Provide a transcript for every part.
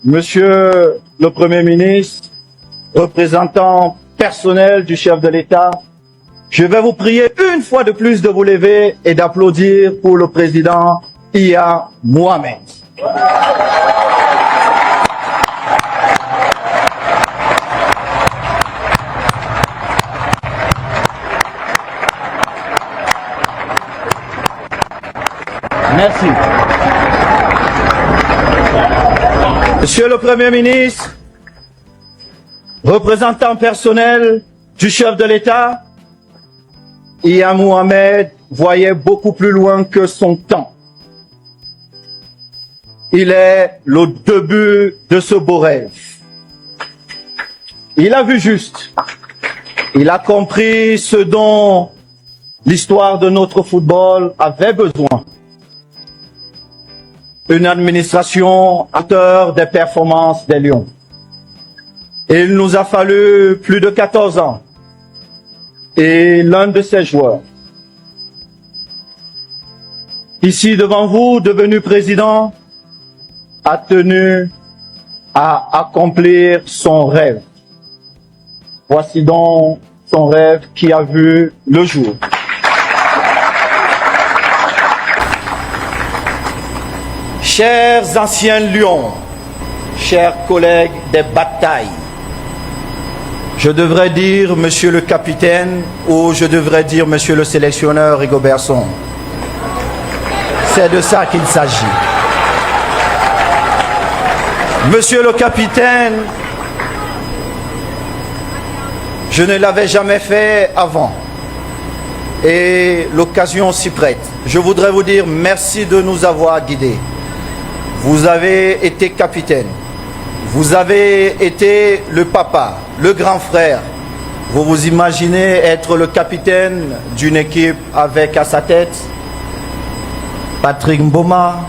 Monsieur le Premier ministre, représentant personnel du chef de l'État, je vais vous prier une fois de plus de vous lever et d'applaudir pour le président Iya Mohamed. Merci. Monsieur le Premier ministre, représentant personnel du chef de l'État, Iya Mohamed voyait beaucoup plus loin que son temps. Il est le début de ce beau rêve. Il a vu juste. Il a compris ce dont l'histoire de notre football avait besoin. Une administration à hauteur des performances des Lions. Il nous a fallu plus de 14 ans. Et l'un de ces joueurs, ici devant vous, devenu président, a tenu à accomplir son rêve. Voici donc son rêve qui a vu le jour. Chers anciens Lions, chers collègues des batailles, je devrais dire monsieur le capitaine ou je devrais dire monsieur le sélectionneur Rigobertson. C'est de ça qu'il s'agit. Monsieur le capitaine, je ne l'avais jamais fait avant et l'occasion s'y prête. Je voudrais vous dire merci de nous avoir guidés. Vous avez été capitaine. Vous avez été le papa, le grand frère. Vous vous imaginez être le capitaine d'une équipe avec à sa tête Patrick Mboma,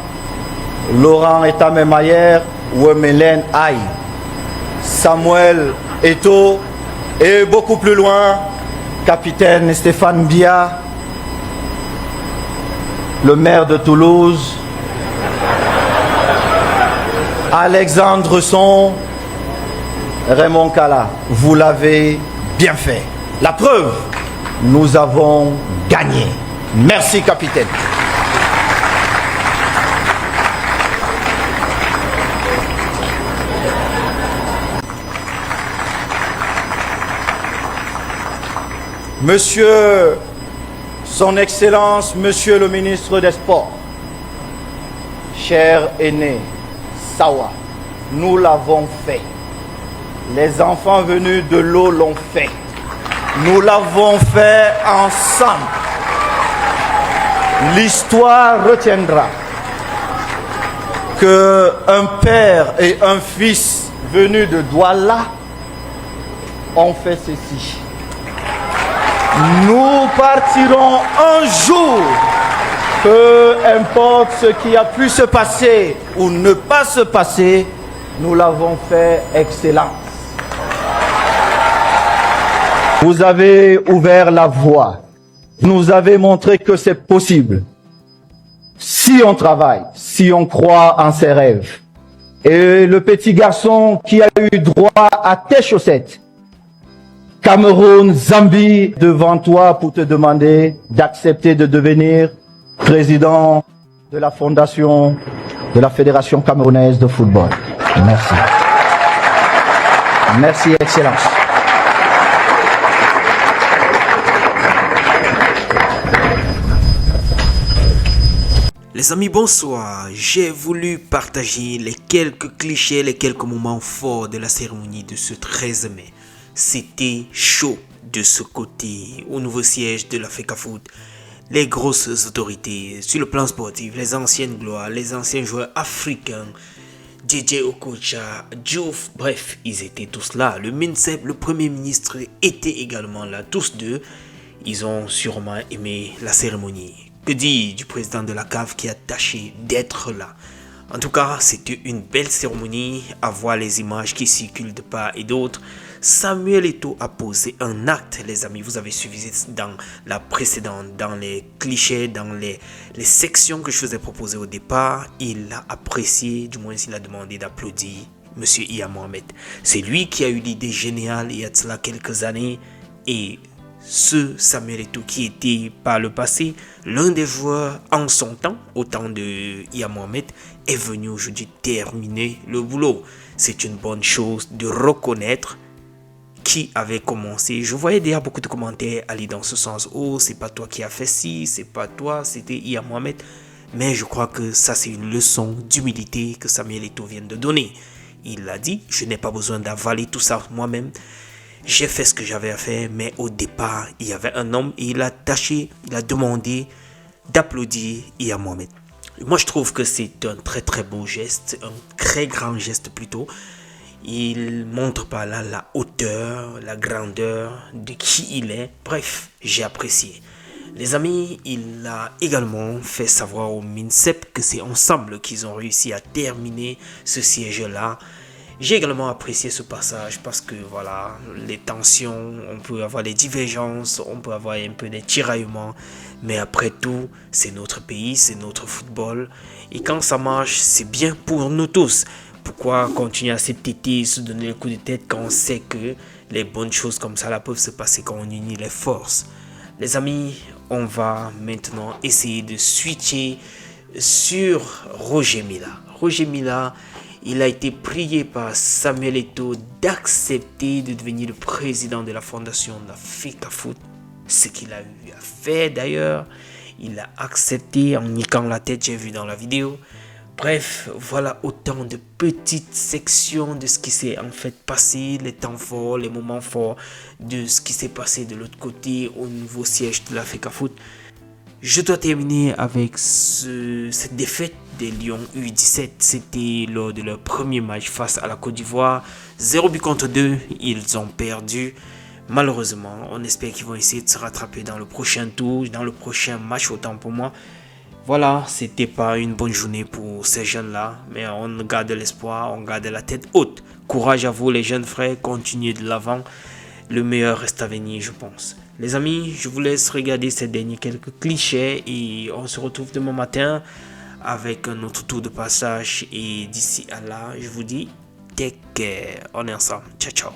Laurent Etamemayer, Wemelen Aïe, Samuel Eto'o et beaucoup plus loin, capitaine Stéphane Biya, le maire de Toulouse, Alexandre Son, Raymond Kala. Vous l'avez bien fait. La preuve, nous avons gagné. Merci, capitaine. Monsieur, Son Excellence, Monsieur le ministre des Sports, cher aîné, Sawa, nous l'avons fait. Les enfants venus de l'eau l'ont fait. Nous l'avons fait ensemble. L'histoire retiendra qu'un père et un fils venus de Douala ont fait ceci. Nous partirons un jour. Peu importe ce qui a pu se passer ou ne pas se passer, nous l'avons fait excellence. Vous avez ouvert la voie. Vous nous avez montré que c'est possible. Si on travaille, si on croit en ses rêves. Et le petit garçon qui a eu droit à tes chaussettes, Cameroun, Zambie, devant toi pour te demander d'accepter de devenir président de la fondation de la Fédération camerounaise de football. Merci. Merci, Excellence. Les amis, bonsoir. J'ai voulu partager les quelques clichés, les quelques moments forts de la cérémonie de ce 13 mai. C'était chaud de ce côté, au nouveau siège de la FECAFOOT. Les grosses autorités sur le plan sportif, les anciennes gloires, les anciens joueurs africains, DJ Okocha, Diouf, bref, ils étaient tous là. Le MINSEP, le Premier ministre, étaient également là, tous deux. Ils ont sûrement aimé la cérémonie. Que dire du président de la CAF qui a tâché d'être là? En tout cas, c'était une belle cérémonie. À voir les images qui circulent de part et d'autre. Samuel Eto'o a posé un acte, les amis. Vous avez suivi dans la précédente, dans les clichés, dans les sections que je vous ai proposées au départ. Il a apprécié, du moins il a demandé d'applaudir Monsieur Iya Mohamed. C'est lui qui a eu l'idée géniale il y a de cela quelques années. Et ce Samuel Eto'o qui était par le passé l'un des joueurs en son temps, au temps de Iya Mohamed, est venu aujourd'hui terminer le boulot. C'est une bonne chose de reconnaître qui avait commencé. Je voyais déjà beaucoup de commentaires aller dans ce sens. Oh, c'est pas toi qui as fait ci, c'est pas toi, c'était Iya Mohamed. Mais je crois que ça, c'est une leçon d'humilité que Samuel Eto'o vient de donner. Il a dit, je n'ai pas besoin d'avaler tout ça moi-même. J'ai fait ce que j'avais à faire, mais au départ, il y avait un homme et il a tâché, il a demandé d'applaudir Iya Mohamed. Moi, je trouve que c'est un très très beau geste, un très grand geste plutôt. Il montre par là la hauteur, la grandeur de qui il est. Bref, j'ai apprécié. Les amis, il a également fait savoir au MINSEP que c'est ensemble qu'ils ont réussi à terminer ce siège-là. J'ai également apprécié ce passage parce que voilà, les tensions, on peut avoir des divergences, on peut avoir un peu des tiraillements, mais après tout, c'est notre pays, c'est notre football. Et quand ça marche, c'est bien pour nous tous. Pourquoi continuer à s'étêter, se donner le coup de tête quand on sait que les bonnes choses comme ça là peuvent se passer quand on unit les forces. Les amis, on va maintenant essayer de switcher sur Roger Mila. Roger Mila, il a été prié par Samuel Eto'o d'accepter de devenir le président de la fondation de la FECAFOOT. Ce qu'il a eu à faire d'ailleurs. Il a accepté en niquant la tête, j'ai vu dans la vidéo. Bref, voilà autant de petites sections de ce qui s'est en fait passé, les temps forts, les moments forts de ce qui s'est passé de l'autre côté au nouveau siège de la FECAFOOT. Je dois terminer avec cette défaite des Lions U17. C'était lors de leur premier match face à la Côte d'Ivoire. 0 but contre 2, ils ont perdu. Malheureusement, on espère qu'ils vont essayer de se rattraper dans le prochain tour, dans le prochain match, autant pour moi. Voilà, c'était pas une bonne journée pour ces jeunes-là, mais on garde l'espoir, on garde la tête haute. Courage à vous les jeunes frères, continuez de l'avant. Le meilleur reste à venir, je pense. Les amis, je vous laisse regarder ces derniers quelques clichés et on se retrouve demain matin avec un autre tour de passage. Et d'ici à là, je vous dis, take care. On est ensemble. Ciao, ciao.